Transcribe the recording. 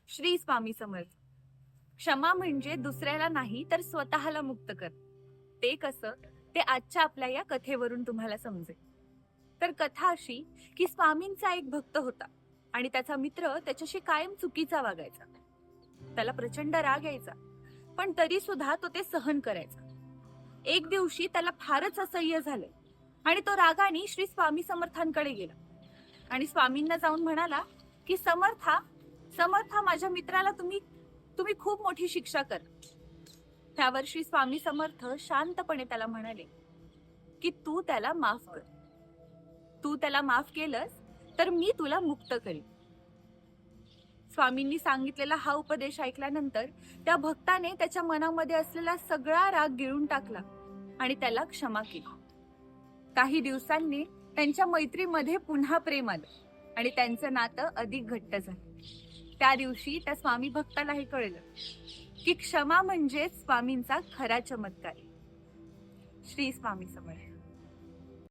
श्री स्वामी समर्थ. क्षमा म्हणजे दुसऱ्याला नाही तर स्वतःला मुक्त कर. ते कसं ते आजच्या आपल्या या कथेवरून तुम्हाला समजेल. तर कथा अशी की स्वामींचा एक भक्त होता आणि त्याचा मित्र त्याच्याशी कायम चुकीचा वागायचा. त्याला प्रचंड राग यायचा, पण तरी सुद्धा तो ते सहन करायचा. एक दिवशी त्याला फारच असह्य झाले आणि तो रागाने श्री स्वामी समर्थांकडे गेला आणि स्वामींना जाऊन म्हणाला की समर्था समर्था माझ्या मित्राला तुम्ही तुम्ही खूप मोठी शिक्षा कर. त्यावर श्री स्वामी समर्थ शांतपणे त्याला म्हणाले की तू त्याला माफ कर. तू त्याला माफ केलंस तर मी तुला मुक्त करीन. स्वामींनी सांगितलेला हा उपदेश ऐकल्यानंतर त्या भक्ताने त्याच्या मनामध्ये असलेला सगळा राग गिळून टाकला आणि त्याला क्षमा केली. काही दिवसांनी त्यांच्या मैत्रीमध्ये पुन्हा प्रेम आलं आणि त्यांचं नातं अधिक घट्ट झालं. त्या दिवशी त्या स्वामी भक्ताला हे कळलं की क्षमा म्हणजे स्वामींचा खरा चमत्कार. श्री स्वामी समर्थ.